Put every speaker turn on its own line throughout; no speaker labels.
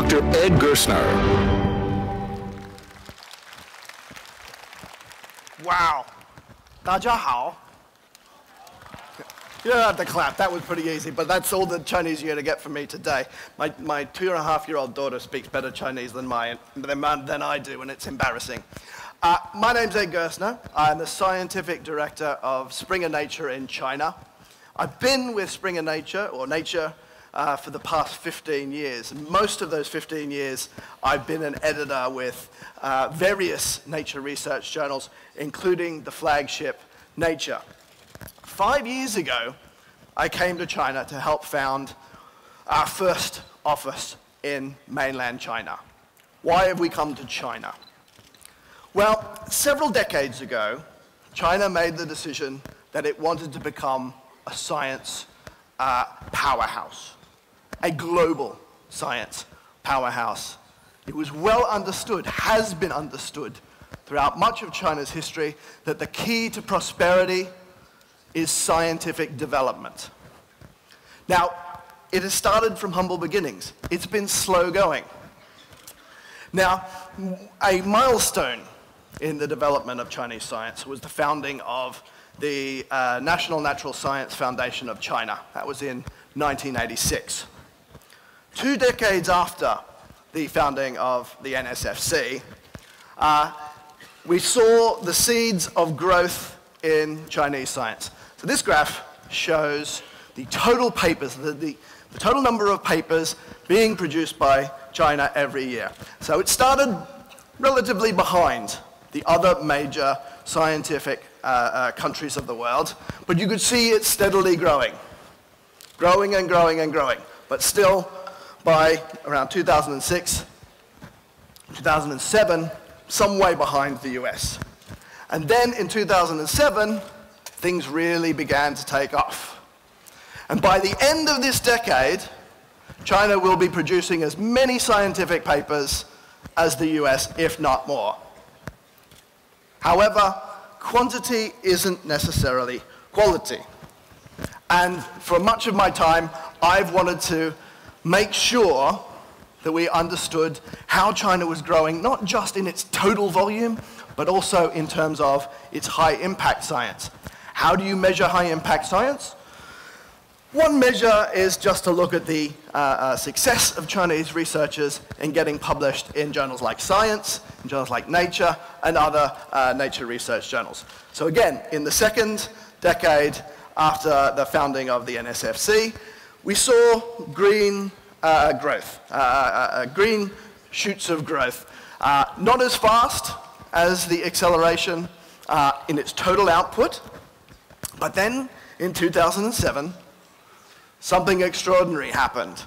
Dr. Ed Gerstner.
Wow. 大家好. You don't have to clap. That was pretty easy, but that's all the Chinese you're going to get from me today. My 2.5-year-old daughter speaks better Chinese than I do, and it's embarrassing. My name's Ed Gerstner. I'm the scientific director of Springer Nature in China. I've been with Springer Nature, or Nature, for the past 15 years. And most of those 15 years, I've been an editor with various nature research journals, including the flagship Nature. 5 years ago, I came to China to help found our first office in mainland China. Why have we come to China? Well, several decades ago, China made the decision that it wanted to become a science powerhouse, a global science powerhouse. It was well understood, has been understood throughout much of China's history, that the key to prosperity is scientific development. Now, it has started from humble beginnings. It's been slow going. Now, a milestone in the development of Chinese science was the founding of the National Natural Science Foundation of China. That was in 1986. 2 decades after the founding of the NSFC, we saw the seeds of growth in Chinese science. So this graph shows the total papers, the total number of papers being produced by China every year. So it started relatively behind the other major scientific countries of the world, but you could see it steadily growing. Growing and growing and growing. But still, by around 2006, 2007, some way behind the US. And then in 2007, things really began to take off. And by the end of this decade, China will be producing as many scientific papers as the US, if not more. However, quantity isn't necessarily quality. And for much of my time, I've wanted to make sure that we understood how China was growing, not just in its total volume, but also in terms of its high-impact science. How do you measure high-impact science? One measure is just to look at the success of Chinese researchers in getting published in journals like Science, in journals like Nature, and other nature research journals. So again, in the second decade after the founding of the NSFC, we saw green growth, green shoots of growth. Not as fast as the acceleration in its total output, but then in 2007, something extraordinary happened.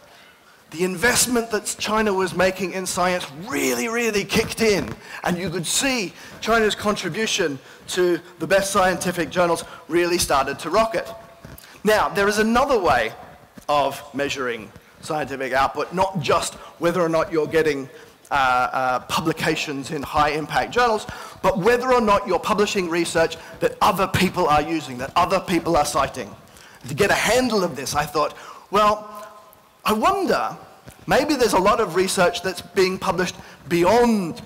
The investment that China was making in science really, really kicked in, and you could see China's contribution to the best scientific journals really started to rocket. Now, there is another way of measuring scientific output, not just whether or not you're getting publications in high-impact journals, but whether or not you're publishing research that other people are using, that other people are citing. To get a handle of this, I thought, well, I wonder, maybe there's a lot of research that's being published beyond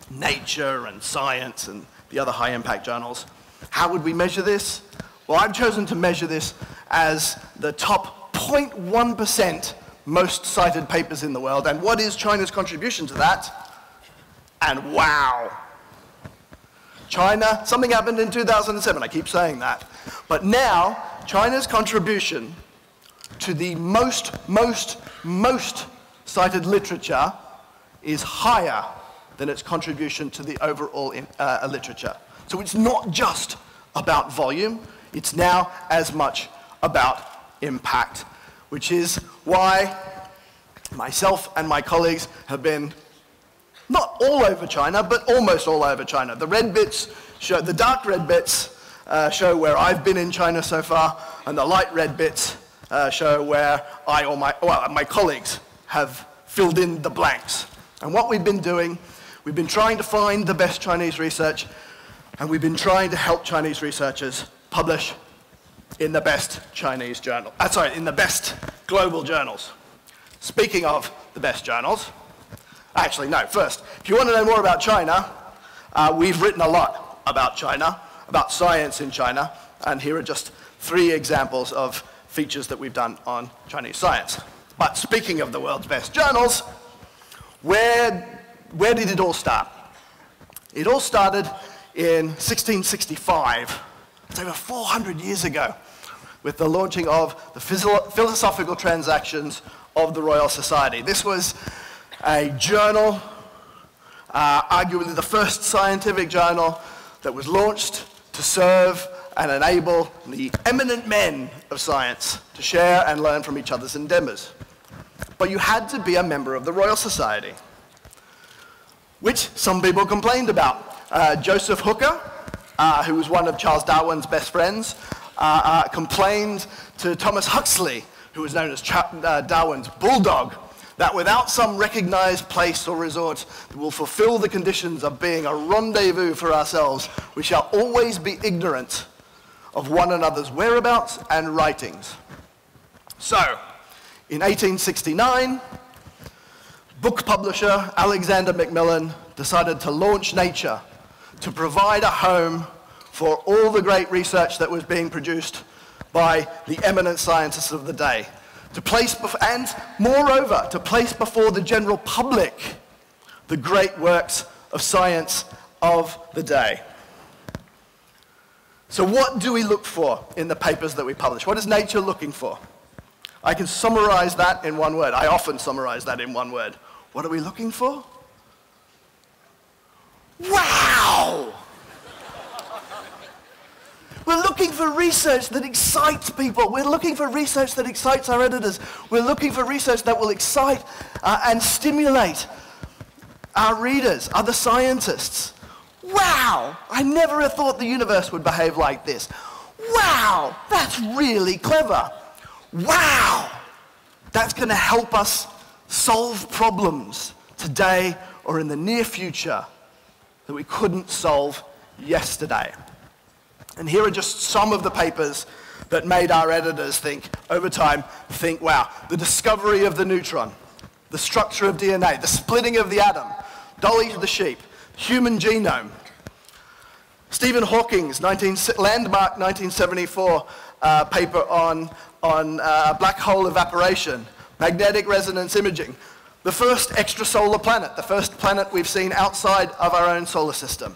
Nature and Science and the other high-impact journals. How would we measure this? Well, I've chosen to measure this as the top 0.1% most cited papers in the world. And what is China's contribution to that? And wow. China, something happened in 2007, I keep saying that. But now, China's contribution to the most cited literature is higher than its contribution to the overall literature. So it's not just about volume, it's now as much about impact, which is why myself and my colleagues have been not all over China, but almost all over China. The red bits show, the dark red bits show where I've been in China so far, and the light red bits show where I or my colleagues have filled in the blanks. And what we've been doing, we've been trying to find the best Chinese research, and we've been trying to help Chinese researchers publish in the best Chinese journal, in the best global journals. Speaking of the best journals, Actually, no, first, if you want to know more about China, we've written a lot about China, about science in China, and here are just 3 examples of features that we've done on Chinese science. But speaking of the world's best journals, where did it all start? It all started in 1665. It's over 400 years ago, with the launching of the Philosophical Transactions of the Royal Society. This was a journal, arguably the first scientific journal that was launched to serve and enable the eminent men of science to share and learn from each other's endeavors. But you had to be a member of the Royal Society, which some people complained about. Joseph Hooker, who was one of Charles Darwin's best friends, complained to Thomas Huxley, who was known as Darwin's bulldog, that without some recognized place or resort that will fulfill the conditions of being a rendezvous for ourselves, we shall always be ignorant of one another's whereabouts and writings. So, in 1869, book publisher Alexander Macmillan decided to launch Nature to provide a home for all the great research that was being produced by the eminent scientists of the day, and moreover, to place before the general public the great works of science of the day. So what do we look for in the papers that we publish? What is Nature looking for? I can summarize that in one word. I often summarize that in one word. What are we looking for? Wow! We're looking for research that excites people. We're looking for research that excites our editors. We're looking for research that will excite and stimulate our readers, other scientists. Wow! I never have thought the universe would behave like this. Wow! That's really clever. Wow! That's going to help us solve problems today or in the near future that we couldn't solve yesterday. And here are just some of the papers that made our editors think, over time, wow, the discovery of the neutron, the structure of DNA, the splitting of the atom, Dolly the sheep, human genome, Stephen Hawking's landmark 1974 paper on black hole evaporation, magnetic resonance imaging, the first extrasolar planet, the first planet we've seen outside of our own solar system.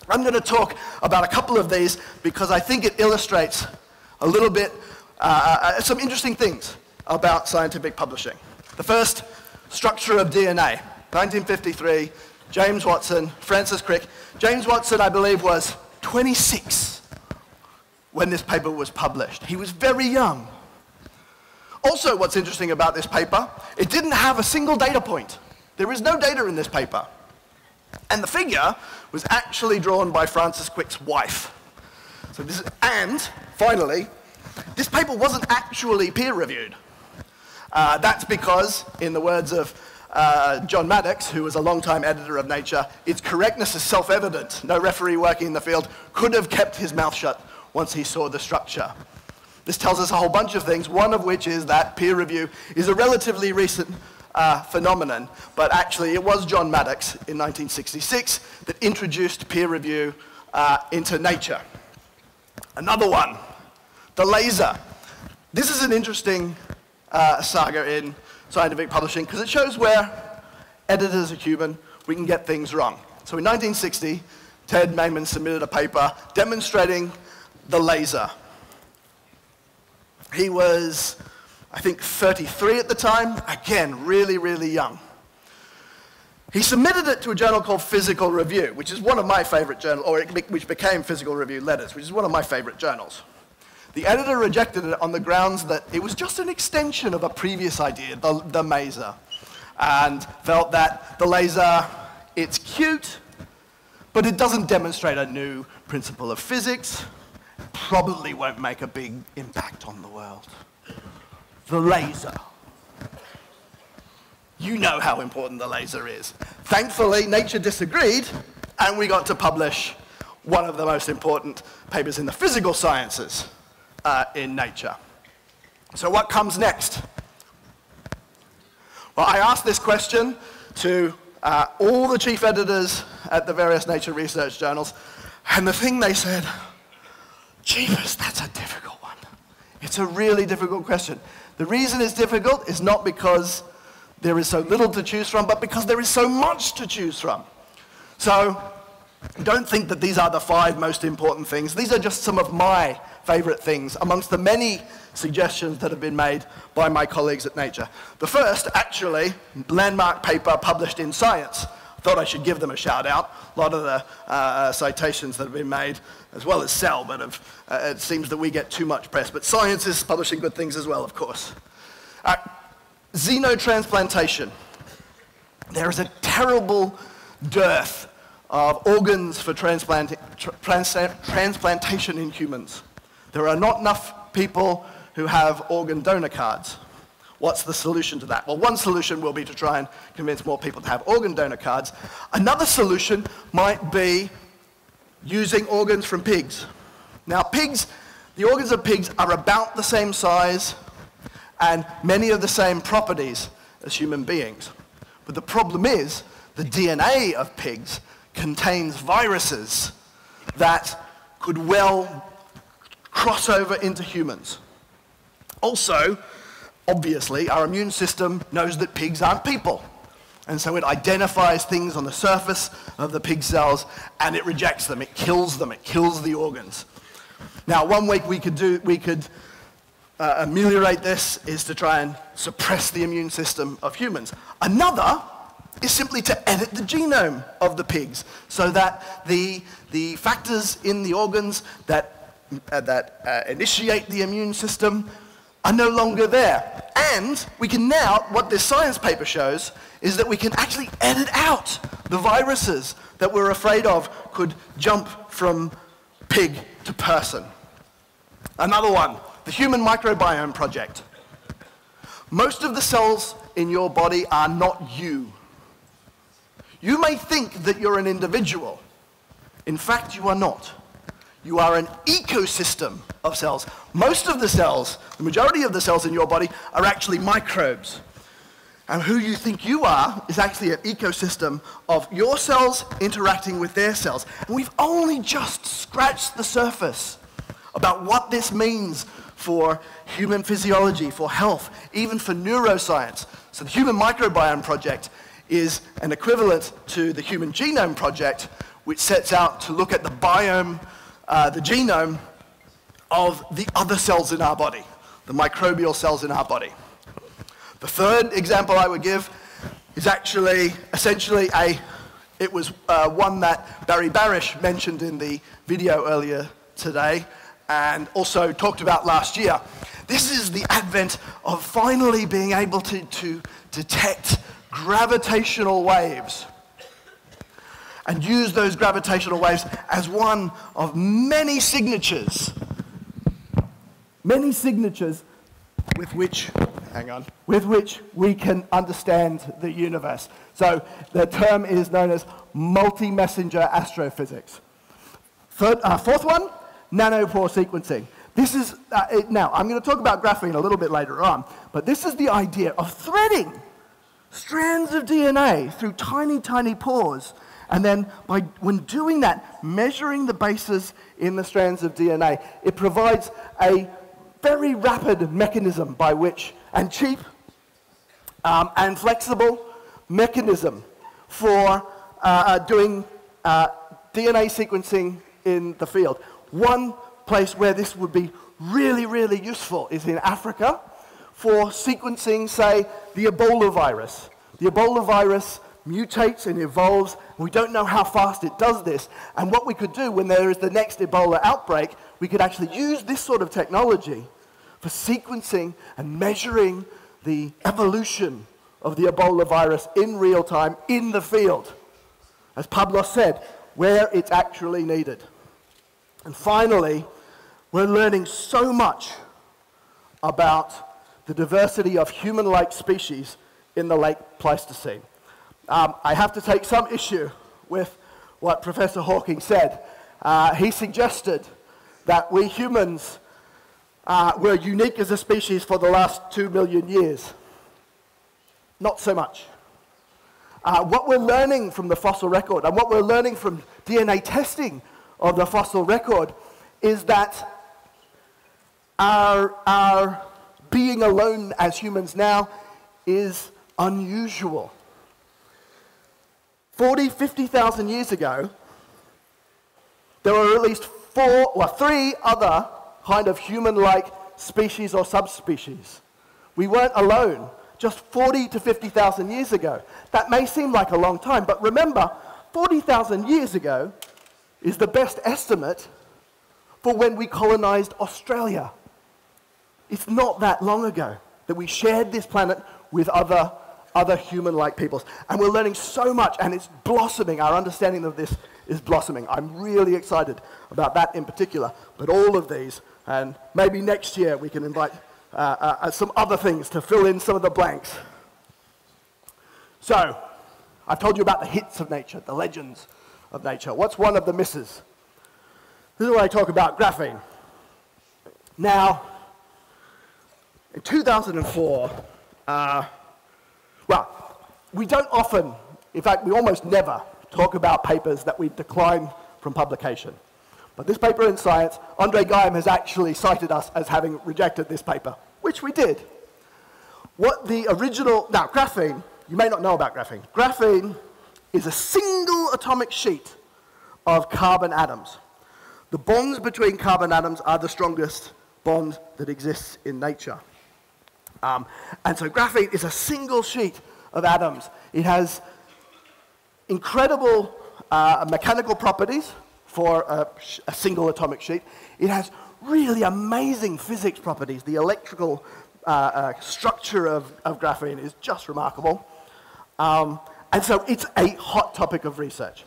I'm going to talk about a couple of these because I think it illustrates a little bit some interesting things about scientific publishing. The first, structure of DNA, 1953, James Watson, Francis Crick. James Watson, I believe, was 26 when this paper was published. He was very young. Also, what's interesting about this paper, it didn't have a single data point. There is no data in this paper. And the figure was actually drawn by Francis Crick's wife. And finally, this paper wasn't actually peer-reviewed. That's because, in the words of John Maddox, who was a long-time editor of Nature, its correctness is self-evident. No referee working in the field could have kept his mouth shut once he saw the structure. This tells us a whole bunch of things, one of which is that peer review is a relatively recent phenomenon, but actually it was John Maddox in 1966 that introduced peer review into Nature. Another one, the laser. This is an interesting saga in scientific publishing because it shows where editors are human, we can get things wrong. So in 1960, Ted Maiman submitted a paper demonstrating the laser. He was, I think, 33 at the time, again, really, really young. He submitted it to a journal called Physical Review, which is one of my favorite journals, which became Physical Review Letters, which is one of my favorite journals. The editor rejected it on the grounds that it was just an extension of a previous idea, the maser, and felt that the laser, it's cute, but it doesn't demonstrate a new principle of physics, probably won't make a big impact on the world. The laser. You know how important the laser is. Thankfully, Nature disagreed, and we got to publish one of the most important papers in the physical sciences in Nature. So what comes next? Well, I asked this question to all the chief editors at the various Nature research journals, and the thing they said, "Jeepers, that's a difficult one. It's a really difficult question." The reason it's difficult is not because there is so little to choose from, but because there is so much to choose from. So don't think that these are the 5 most important things. These are just some of my favorite things amongst the many suggestions that have been made by my colleagues at Nature. The first, actually, landmark paper published in Science. I thought I should give them a shout out. A lot of the citations that have been made, as well as Cell, but it seems that we get too much press. But Science is publishing good things as well, of course. Xenotransplantation. There is a terrible dearth of organs for transplantation in humans. There are not enough people who have organ donor cards. What's the solution to that? Well, one solution will be to try and convince more people to have organ donor cards. Another solution might be using organs from pigs. Now, the organs of pigs are about the same size and many of the same properties as human beings. But the problem is, the DNA of pigs contains viruses that could well cross over into humans. Also, obviously, our immune system knows that pigs aren't people. And so it identifies things on the surface of the pig cells and it rejects them, it kills the organs. Now, one way we could ameliorate this is to try and suppress the immune system of humans. Another is simply to edit the genome of the pigs so that the factors in the organs that initiate the immune system are no longer there. And we can now, what this Science paper shows, is that we can actually edit out the viruses that we're afraid of could jump from pig to person. Another one, the Human Microbiome Project. Most of the cells in your body are not you. You may think that you're an individual. In fact, you are not. You are an ecosystem of cells. Most of the cells, the majority of the cells in your body, are actually microbes. And who you think you are is actually an ecosystem of your cells interacting with their cells. And we've only just scratched the surface about what this means for human physiology, for health, even for neuroscience. So the Human Microbiome Project is an equivalent to the Human Genome Project, which sets out to look at the biome, the genome of the other cells in our body, the microbial cells in our body. The third example I would give is actually essentially it was one that Barry Barish mentioned in the video earlier today and also talked about last year. This is the advent of finally being able to detect gravitational waves and use those gravitational waves as one of many signatures with which we can understand the universe. So the term is known as multi-messenger astrophysics. Fourth one, nanopore sequencing. This is, now I'm going to talk about graphene a little bit later on, but this is the idea of threading strands of DNA through tiny, tiny pores. And then when doing that, measuring the bases in the strands of DNA, it provides a very rapid mechanism by which, and cheap and flexible mechanism for doing DNA sequencing in the field. One place where this would be really, really useful is in Africa for sequencing, say, the Ebola virus. The Ebola virus mutates and evolves. We don't know how fast it does this. And what we could do when there is the next Ebola outbreak, we could actually use this sort of technology for sequencing and measuring the evolution of the Ebola virus in real time in the field. As Pablo said, where it's actually needed. And finally, we're learning so much about the diversity of human-like species in the late Pleistocene. I have to take some issue with what Professor Hawking said. He suggested that we humans were unique as a species for the last 2 million years. Not so much. What we're learning from the fossil record and what we're learning from DNA testing of the fossil record is that our being alone as humans now is unusual. 40, 50,000 years ago, there were at least three other kind of human-like species or subspecies. We weren't alone just 40 to 50,000 years ago. That may seem like a long time, but remember, 40,000 years ago is the best estimate for when we colonized Australia. It's not that long ago that we shared this planet with other human-like peoples. And we're learning so much, and it's blossoming. Our understanding of this is blossoming. I'm really excited about that in particular. But all of these, and maybe next year we can invite some other things to fill in some of the blanks. So, I've told you about the hits of nature, the legends of nature. What's one of the misses? This is where I talk about graphene. Now, in 2004, we don't often, in fact, we almost never talk about papers that we've declined from publication. But this paper in Science, Andre Geim has actually cited us as having rejected this paper, which we did. Now, graphene, you may not know about graphene. Graphene is a single atomic sheet of carbon atoms. The bonds between carbon atoms are the strongest bond that exists in nature. And so graphene is a single sheet of atoms. It has incredible mechanical properties for a single atomic sheet. It has really amazing physics properties. The electrical structure of graphene is just remarkable. And so it's a hot topic of research.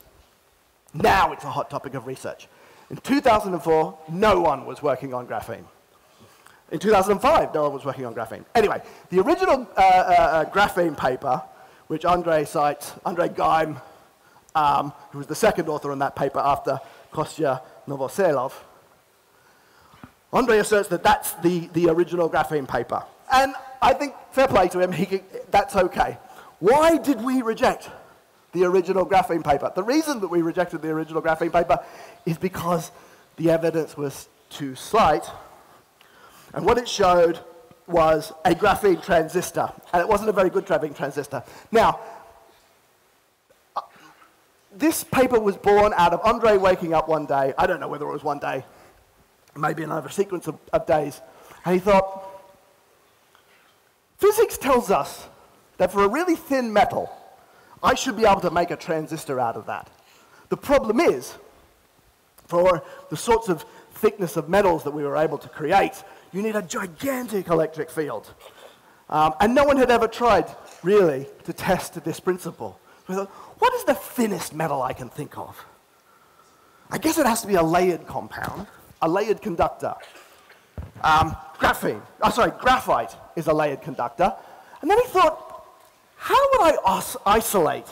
Now it's a hot topic of research. In 2004, no one was working on graphene. In 2005, no one was working on graphene. Anyway, the original graphene paper, which Andre cites, Andre Geim, who was the second author on that paper after Kostya Novoselov, Andre asserts that that's the original graphene paper. And I think, fair play to him, that's okay. Why did we reject the original graphene paper? The reason that we rejected the original graphene paper is because the evidence was too slight. And what it showed was a graphene transistor. And it wasn't a very good graphene transistor. Now, this paper was born out of Andre waking up one day. I don't know whether it was one day, maybe another sequence of days. And he thought, physics tells us that for a really thin metal, I should be able to make a transistor out of that. The problem is, for the sorts of thickness of metals that we were able to create, you need a gigantic electric field. And no one had ever tried, really, to test this principle. So we thought, what is the thinnest metal I can think of? I guess it has to be a layered compound, a layered conductor. Graphite is a layered conductor. And then he thought, how would I isolate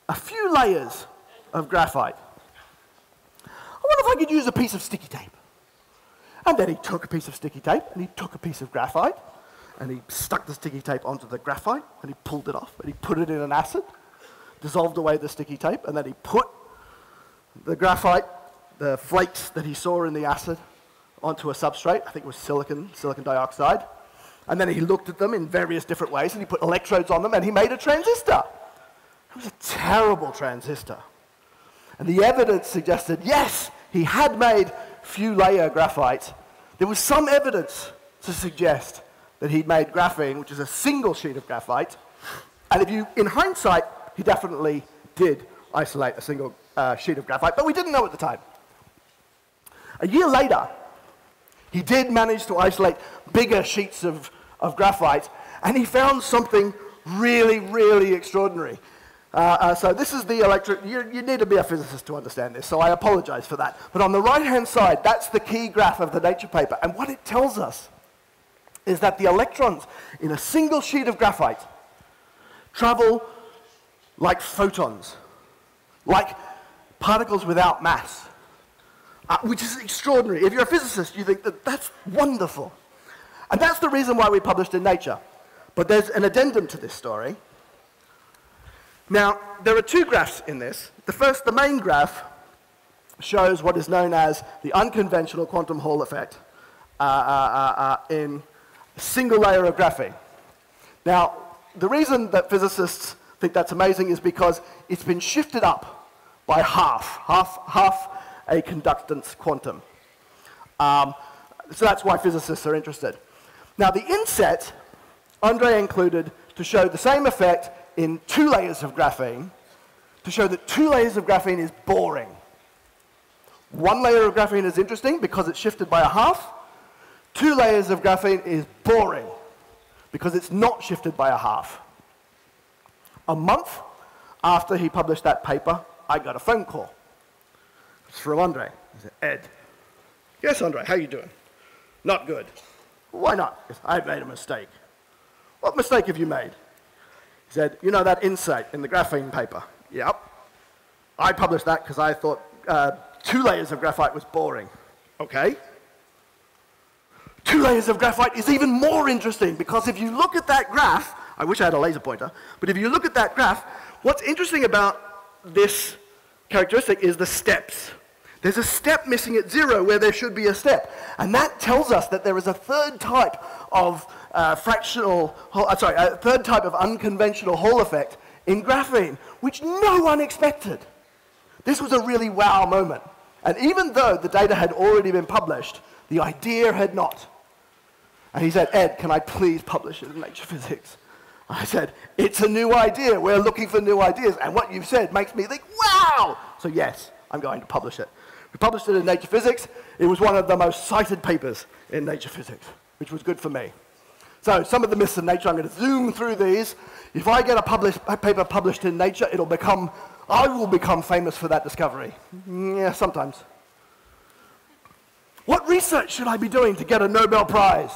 a few layers of graphite? I wonder if I could use a piece of sticky tape. And then he took a piece of sticky tape, and he took a piece of graphite, and he stuck the sticky tape onto the graphite, and he pulled it off, and he put it in an acid, dissolved away the sticky tape, and then he put the graphite, the flakes that he saw in the acid, onto a substrate. I think it was silicon dioxide. And then he looked at them in various different ways, and he put electrodes on them, and he made a transistor. It was a terrible transistor. And the evidence suggested, yes, he had made few-layer graphite. There was some evidence to suggest that he'd made graphene, which is a single sheet of graphite. And in hindsight, he definitely did isolate a single sheet of graphite, but we didn't know at the time. A year later, he did manage to isolate bigger sheets of graphite, and he found something really, really extraordinary. So this is the you need to be a physicist to understand this, so I apologize for that. But on the right-hand side, that's the key graph of the Nature paper, and what it tells us is that the electrons in a single sheet of graphite travel like photons, like particles without mass, which is extraordinary. If you're a physicist, you think that that's wonderful. And that's the reason why we published in Nature. But there's an addendum to this story. Now, there are two graphs in this. The main graph, shows what is known as the unconventional quantum Hall effect in a single layer of graphene. Now, the reason that physicists think that's amazing is because it's been shifted up by half a conductance quantum. So that's why physicists are interested. Now, the inset, Andre included to show the same effect in 2 layers of graphene, to show that 2 layers of graphene is boring. 1 layer of graphene is interesting because it's shifted by a half. 2 layers of graphene is boring because it's not shifted by a half. A month after he published that paper, I got a phone call. It's from Andre. He said, Ed. Yes, Andre, how you doing? Not good. Why not? I've made a mistake. What mistake have you made? He said, you know that insight in the graphene paper? Yep. I published that because I thought 2 layers of graphite was boring. Okay. 2 layers of graphite is even more interesting because if you look at that graph, I wish I had a laser pointer, but if you look at that graph, what's interesting about this characteristic is the steps. There's a step missing at 0 where there should be a step. And that tells us that there is a third type of a third type of unconventional Hall effect in graphene, which no one expected. This was a really wow moment. And even though the data had already been published, the idea had not. And he said, Ed, can I please publish it in Nature Physics? I said, it's a new idea. We're looking for new ideas. And what you've said makes me think, wow! So yes, I'm going to publish it. We published it in Nature Physics. It was one of the most cited papers in Nature Physics, which was good for me. So some of the myths of nature, I'm going to zoom through these. If I get a paper published in Nature, I will become famous for that discovery. Yeah, sometimes. What research should I be doing to get a Nobel Prize?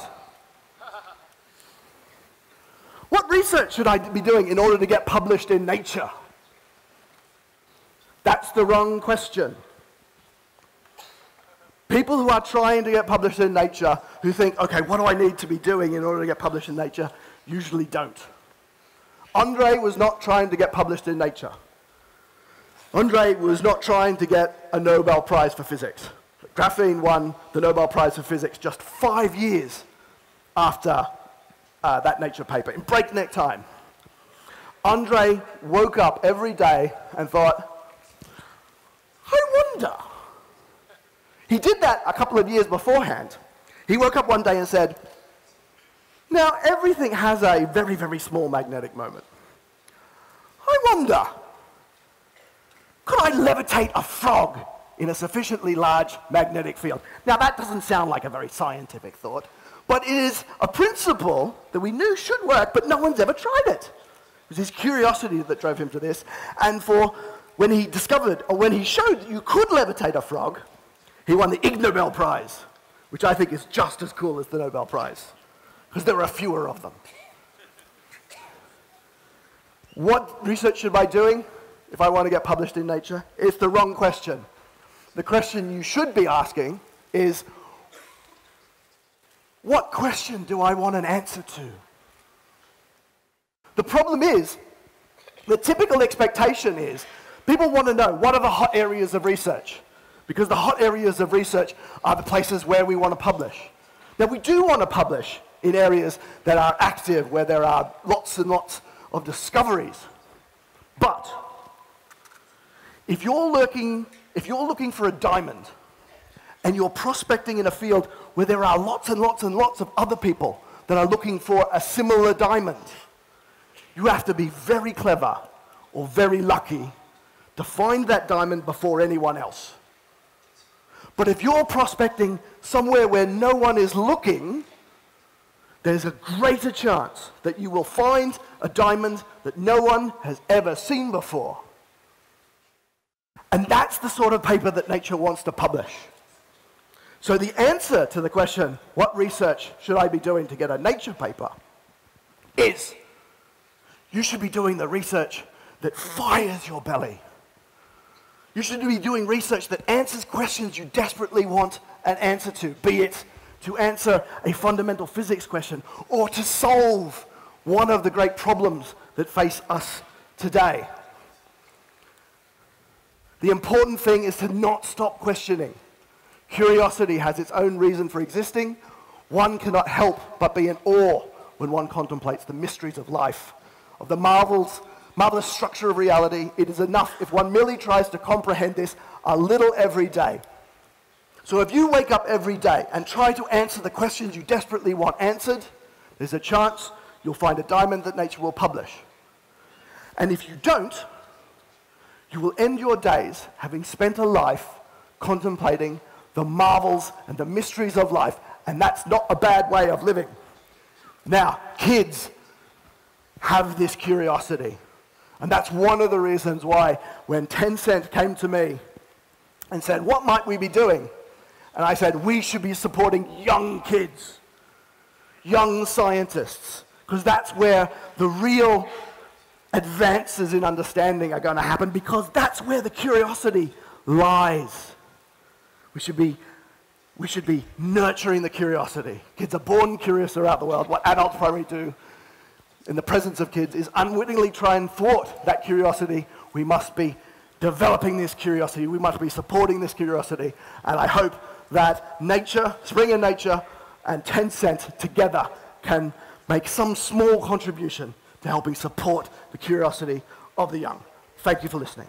What research should I be doing in order to get published in Nature? That's the wrong question. People who are trying to get published in Nature, who think, okay, what do I need to be doing in order to get published in Nature, usually don't. Andre was not trying to get published in Nature. Andre was not trying to get a Nobel Prize for physics. Graphene won the Nobel Prize for physics just 5 years after that Nature paper, in breakneck time. Andre woke up every day and thought, I wonder. He did that a couple of years beforehand. He woke up one day and said, now everything has a very, very small magnetic moment. I wonder, could I levitate a frog in a sufficiently large magnetic field? Now that doesn't sound like a very scientific thought, but it is a principle that we knew should work, but no one's ever tried it. It was his curiosity that drove him to this, and when he discovered, or when he showed that you could levitate a frog, he won the Ig Nobel Prize, which I think is just as cool as the Nobel Prize, because there are fewer of them. What research should I be doing if I want to get published in Nature? It's the wrong question. The question you should be asking is, what question do I want an answer to? The problem is, the typical expectation is, people want to know, what are the hot areas of research? Because the hot areas of research are the places where we want to publish. Now, we do want to publish in areas that are active, where there are lots and lots of discoveries. But if you're looking for a diamond, and you're prospecting in a field where there are lots and lots and lots of other people that are looking for a similar diamond, you have to be very clever or very lucky to find that diamond before anyone else. But if you're prospecting somewhere where no one is looking, there's a greater chance that you will find a diamond that no one has ever seen before. And that's the sort of paper that Nature wants to publish. So the answer to the question, what research should I be doing to get a Nature paper, is you should be doing the research that fires your belly. You should be doing research that answers questions you desperately want an answer to, be it to answer a fundamental physics question or to solve one of the great problems that face us today. The important thing is to not stop questioning. Curiosity has its own reason for existing. One cannot help but be in awe when one contemplates the mysteries of life, of the marvelous structure of reality. It is enough if one merely tries to comprehend this a little every day. So if you wake up every day and try to answer the questions you desperately want answered, there's a chance you'll find a diamond that nature will publish. And if you don't, you will end your days having spent a life contemplating the marvels and the mysteries of life, and that's not a bad way of living. Now, kids have this curiosity, and that's one of the reasons why when Tencent came to me and said, what might we be doing? And I said, we should be supporting young kids, young scientists, because that's where the real advances in understanding are going to happen, because that's where the curiosity lies. We should be nurturing the curiosity. Kids are born curious throughout the world. What adults probably do in the presence of kids is unwittingly try and thwart that curiosity. We must be developing this curiosity. We must be supporting this curiosity. And I hope that nature, Spring and Nature, and Tencent together can make some small contribution to helping support the curiosity of the young. Thank you for listening.